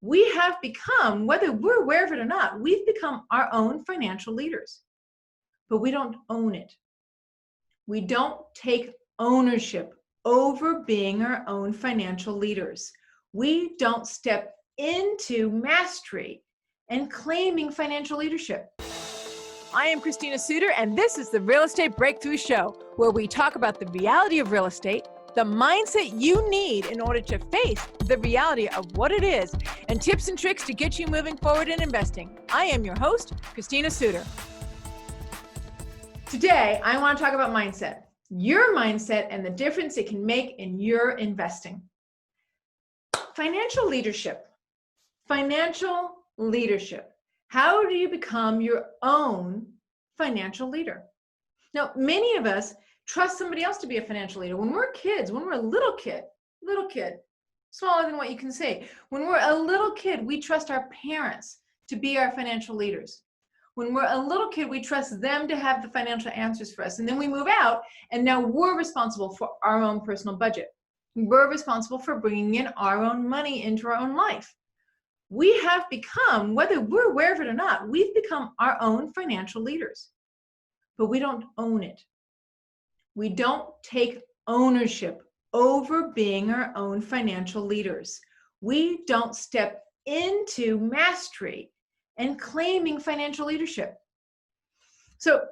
We have become, whether we're aware of it or not, we've become our own financial leaders, but we don't own it. We don't take ownership over being our own financial leaders. We don't step into mastery and claiming financial leadership. I am Christina Suter, and this is the Real Estate Breakthrough Show, where we talk about the reality of real estate, the mindset you need in order to face the reality of what it is, and tips and tricks to get you moving forward in investing. I am your host, Christina Suter. Today, I want to talk about mindset, your mindset, and the difference it can make in your investing. Financial leadership. Financial leadership. How do you become your own financial leader? Now, many of us trust somebody else to be a financial leader. When we're kids, when we're a little kid, smaller than what you can say. When we're a little kid, we trust our parents to be our financial leaders. When we're a little kid, we trust them to have the financial answers for us. And then we move out, and now we're responsible for our own personal budget. We're responsible for bringing in our own money into our own life. We have become, whether we're aware of it or not, we've become our own financial leaders, but we don't own it. We don't take ownership over being our own financial leaders. We don't step into mastery and claiming financial leadership. So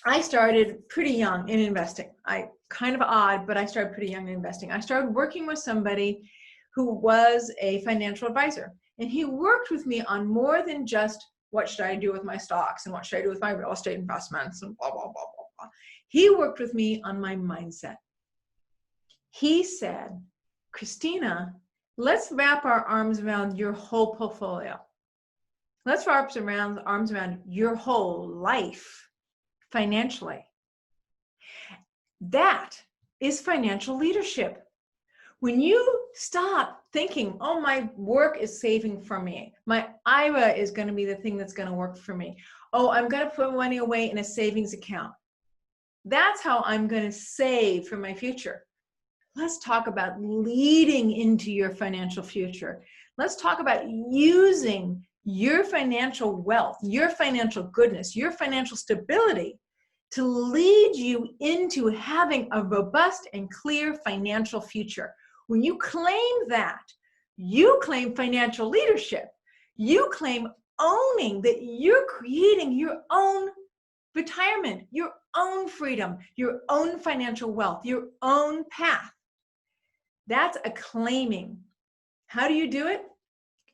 I started pretty young in investing. Kind of odd, but I started pretty young in investing. I started working with somebody who was a financial advisor, and he worked with me on more than just what should I do with my stocks and what should I do with my real estate investments and blah, blah, blah, blah, blah. He worked with me on my mindset. He said, Christina, let's wrap our arms around your whole portfolio. Let's wrap our arms around your whole life financially. That is financial leadership. When you stop thinking, oh, my work is saving for me. My IRA is going to be the thing that's going to work for me. Oh, I'm going to put money away in a savings account. That's how I'm going to save for my future. Let's talk about leading into your financial future. Let's talk about using your financial wealth, your financial goodness, your financial stability to lead you into having a robust and clear financial future. When you claim that, you claim financial leadership. You claim owning that you're creating your own retirement, your own freedom, your own financial wealth, your own path. That's a claiming. How do you do it?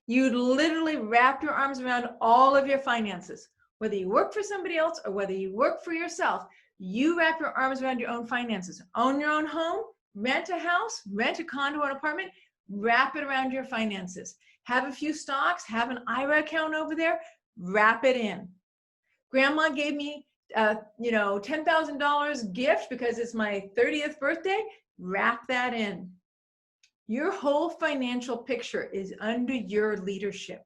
You literally wrap your arms around all of your finances. Whether you work for somebody else or whether you work for yourself, you wrap your arms around your own finances. Own your own home, rent a house, rent a condo or an apartment, wrap it around your finances. Have a few stocks, have an IRA account over there, wrap it in. Grandma gave me $10,000 gift because it's my 30th birthday, wrap that in. Your whole financial picture is under your leadership.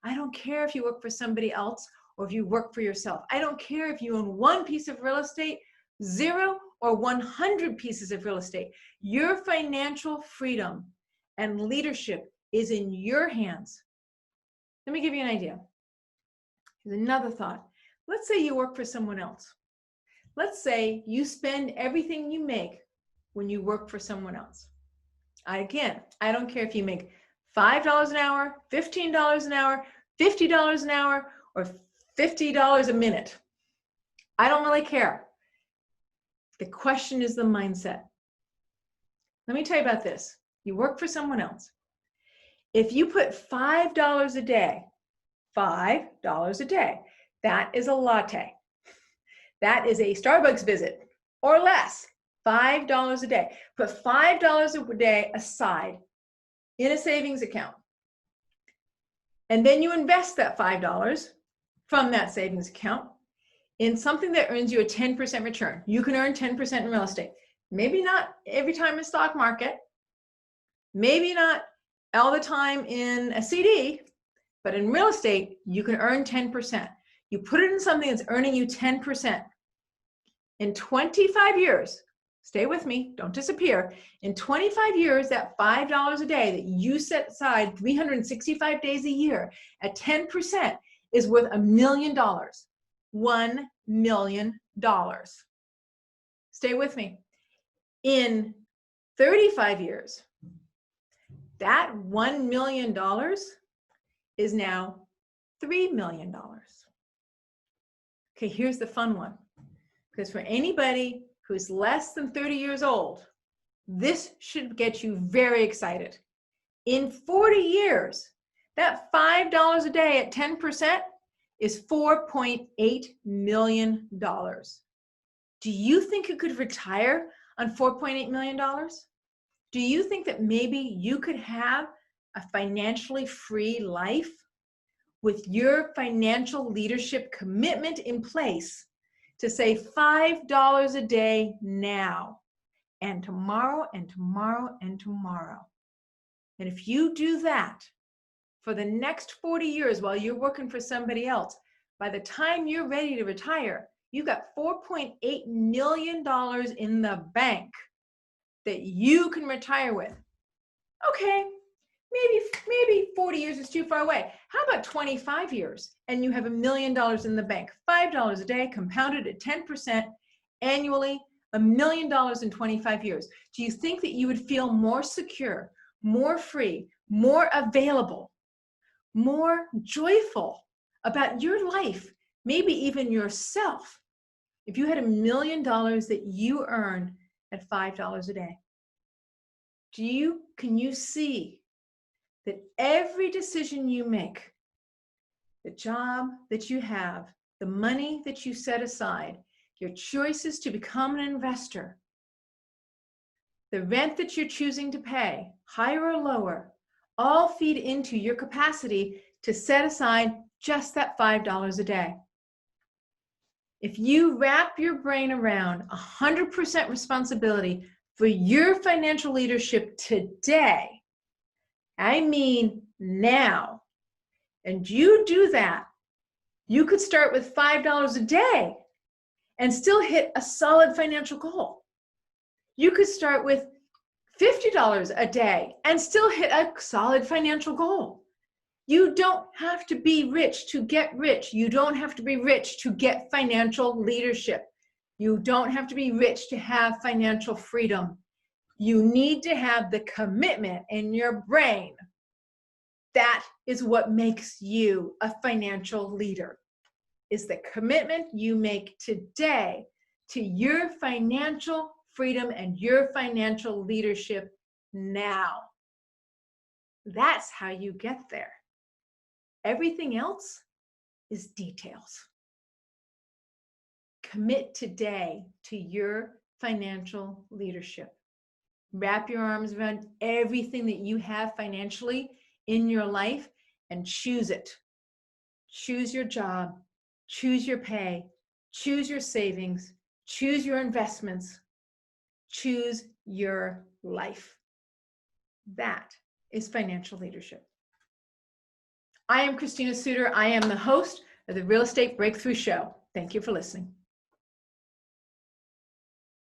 I don't care if you work for somebody else or if you work for yourself. I don't care if you own one piece of real estate, 0 or 100 pieces of real estate. Your financial freedom and leadership is in your hands. Let me give you an idea. Here's another thought. Let's say you work for someone else. Let's say you spend everything you make when you work for someone else. Again, I don't care if you make $5 an hour, $15 an hour, $50 an hour, or $50 a minute. I don't really care. The question is the mindset. Let me tell you about this. You work for someone else. If you put $5 a day, $5 a day, that is a latte. That is a Starbucks visit or less. $5 a day. Put $5 a day aside in a savings account. And then you invest that $5 from that savings account in something that earns you a 10% return. You can earn 10% in real estate. Maybe not every time in stock market. Maybe not all the time in a CD, but in real estate, you can earn 10%. You put it in something that's earning you 10%. In 25 years, stay with me, don't disappear. In 25 years, that $5 a day that you set aside 365 days a year at 10% is worth $1 million. $1 million. Stay with me. In 35 years, that $1 million is now $3 million. Okay, here's the fun one. Because for anybody who's less than 30 years old, this should get you very excited. In 40 years, that $5 a day at 10% is $4.8 million. Do you think you could retire on $4.8 million? Do you think that maybe you could have a financially free life with your financial leadership commitment in place to say $5 a day now and tomorrow and tomorrow and tomorrow? And if you do that for the next 40 years while you're working for somebody else, by the time you're ready to retire, you've got $4.8 million in the bank that you can retire with. Okay, maybe 40 years is too far away. How about 25 years and you have $1 million in the bank, $5 a day compounded at 10% annually, $1 million in 25 years. Do you think that you would feel more secure, more free, more available, more joyful about your life, maybe even yourself, if you had $1 million that you earned at $5 a day? Can you see that every decision you make, the job that you have, the money that you set aside, your choices to become an investor, the rent that you're choosing to pay, higher or lower, all feed into your capacity to set aside just that $5 a day? If you wrap your brain around 100% responsibility for your financial leadership today, I mean now, and you do that, you could start with $5 a day and still hit a solid financial goal. You could start with $50 a day and still hit a solid financial goal. You don't have to be rich to get rich. You don't have to be rich to get financial leadership. You don't have to be rich to have financial freedom. You need to have the commitment in your brain. That is what makes you a financial leader, is the commitment you make today to your financial freedom and your financial leadership now. That's how you get there. Everything else is details. Commit today to your financial leadership. Wrap your arms around everything that you have financially in your life and choose it. Choose your job, choose your pay, choose your savings, choose your investments, choose your life. That is financial leadership. I am Christina Suter. I am the host of the Real Estate Breakthrough Show. Thank you for listening.